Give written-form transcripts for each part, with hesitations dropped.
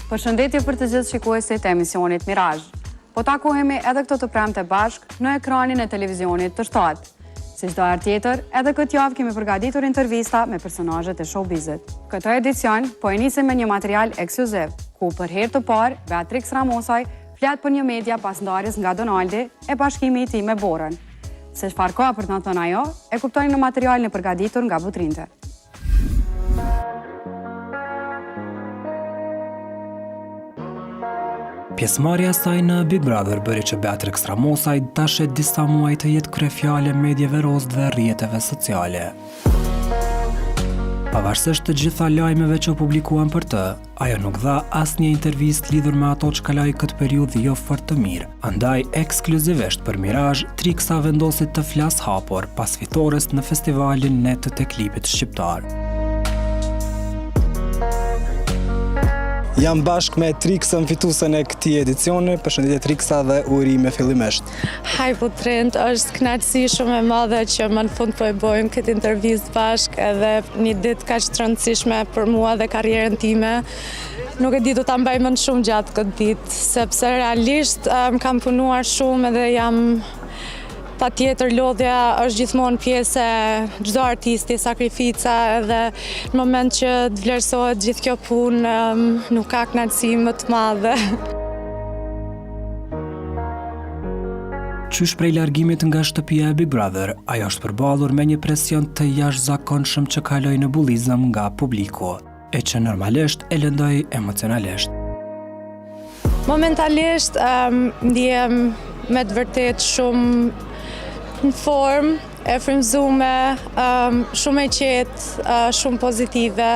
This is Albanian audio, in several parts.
Përshëndetje për të gjithë shikuesit e emisionit Mirazh. Po takohemi edhe këto të premte bashk në ekranin e televizionit të shtatë. Si çdo herë tjetër, edhe këtë javë kemi përgatitur intervista me personazhet e showbizit. Këtë edicion po e nisim me një material ekskluziv, ku për herë të parë Beatrix Ramosaj flet për një media pas ndarjes nga Donaldi e bashkimi i tij me Borën. Se çfarë ka për të na thënë ajo, e kuptojmë në materialin e përgatitur nga Butrinte. Pjesëmarrja e saj në Big Brother bëri që Beatrix Ramosaj dashe disa muaj të jetë kryefjale medieve roz dhe rrjeteve sociale. Pavarësisht të gjitha lajmeve që u publikuan për të, ajo nuk dha asnjë intervistë lidhur me ato që kaloi këtë periudhë jo fort të mirë. Andaj, ekskluzivisht për Mirazh, Triksa vendosi të flasë hapur pas fitores në festivalin Net të klipit shqiptar. Jam bashkë me Triksën, fituesen e këtij edicioni. Përshëndetje Triksa dhe urime fillimisht. Haj Butrint, është kënaqësi shumë e madhe që më në fund po e bojmë këtë intervistë bashkë, edhe një ditë kaq të rëndësishme për mua dhe karrierën time. Nuk e di, do ta mbaj mend shumë gjatë këtë ditë, sepse realisht kam punuar shumë edhe jam patjetër lodhja është gjithmonë pjesë e çdo artisti, sakrifica, edhe në moment që të vlerësohet gjithë kjo punë, nuk ka kënaqësi më të madhe. Qysh prej largimit nga shtëpia e Big Brother, ajo është përballur me një presion të jashtëzakonshëm që kaloi në bullizëm nga publiku, e që normalisht e lëndoi emocionalisht. Momentalisht ndihem me të vërtet shumë në formë, e frymëzume, shumë e qetë, shumë pozitive.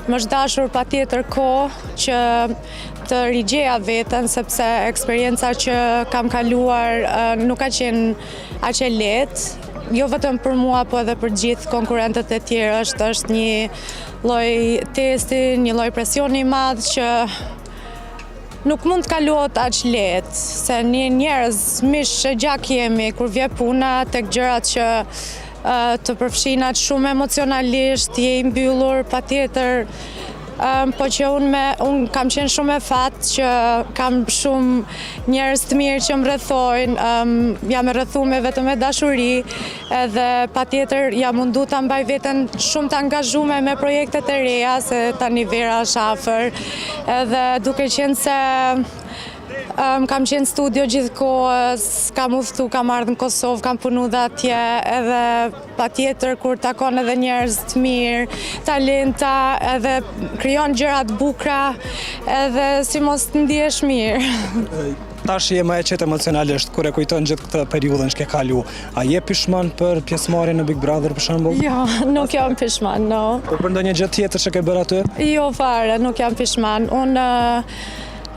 Më është dashur patjetër kohë që të rigjeja veten, sepse eksperienca që kam kaluar nuk ka qenë aq e lehtë, jo vetëm për mua, po edhe për gjithë konkurrentët e tjerë. Është një lloj testi, një lloj presioni i madh që nuk mund të kaluat aq lehtë, se një njerëz mish e gjak jemi kur vje puna tek gjërat që të përfshinat shumë emocionalisht, je i mbyllur patjetër, po që unë kam qenë shumë e fat që kam shumë njerëz të mirë që më rrethojnë, jam e rrethuar vetëm me dashuri, edhe patjetër jam mundu ta mbaj veten shumë të angazhuar me projektet e reja, se tani vera është afër, edhe duke qenë se kam qenë studio gjithkohës, kam udhëtu, kam ardhur në Kosovë, kam punu dhe atje, edhe patjetër kur takon edhe njerëz të mirë, talenta, edhe krijon gjëra të bukura, edhe si mos të ndihesh mirë. Tash je më e qetë emocionalisht kur e kujton gjithë këtë periudhën që ke kalu. A je pishman për pjesëmarrjen në Big Brother për shembull? Jo, nuk jam pishman, no. Po për ndonjë gjë tjetër që ke bërë aty? Jo fare, nuk jam pishman. Unë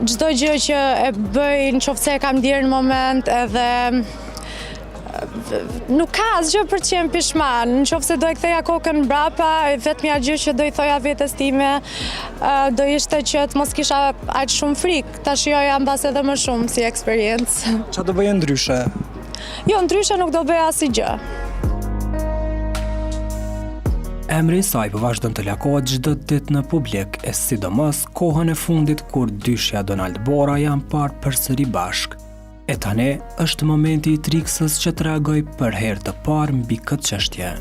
çdo gjë që e bëj, nëse e kam ndier në moment, edhe nuk ka asgjë për të qenë pishman. Nëse do e ktheja kokën mbrapa, vetmja gjë që do i thoja vetes time do ishte që të mos kisha aq shumë frikë. Ta shijoja mbas edhe më shumë si eksperiencë. Çfarë do bëje ndryshe? Jo, ndryshe nuk do bëja asgjë. Emri i saj po vazhdon të lakohet çdo ditë në publik, e sidomos kohën e fundit kur dyshja Donald Bora janë parë përsëri bashk. E tani është momenti i Triksës që të reagoj për herë të parë mbi këtë çështje.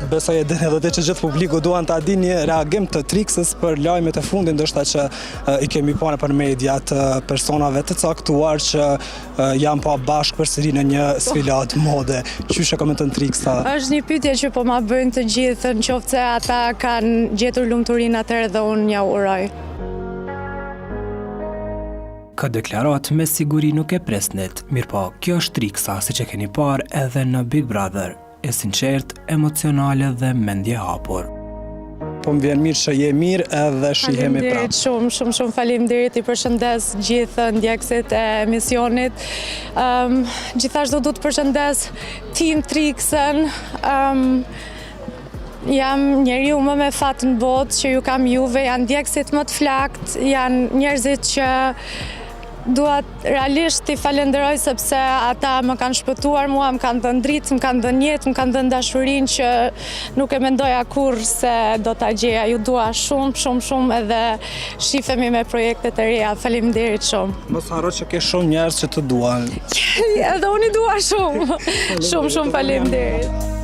Besoj edhe që gjithë publiku duan ta dinë një reagim të Triksës për lajmet e fundit, ndoshta që i kemi parë për media të personave të caktuar që janë pa bashkë përsëri në një sfilat mode. Qysh e komenton Triksa? Është një pyetje që po ma bëjnë të gjithë, nëse ata kanë gjetur lumturinë atëherë dhe unë ja uroj. Këtë deklarat me siguri nuk e presnit, mirëpo kjo është Triksa, siç e keni parë edhe në Big Brother, e sinqert, emocionale dhe mendje hapur. Po më vjen mirë që je mirë edhe shihemi prapë. Shumë faleminderit, i përshëndes gjithë ndjekësit e emisionit. Gjithashtu du të përshëndes Team Triksën. Jam njeriu më me fat në botë që ju kam juve, janë ndjekësit më të flakt, janë njerëzit që dua realisht t'i falenderoj sepse ata më kanë shpëtuar mua, më kanë dhënë dritë, më kanë dhënë jetë, më kanë dhënë dashurinë që nuk e mendoja kurrë se do ta gjeja. Ju dua shumë edhe shifemi me projektet e reja. Faleminderit shumë. Mos harro që ke shumë njerëz që të duan. Edhe unë i dua shumë. Shumë faleminderit.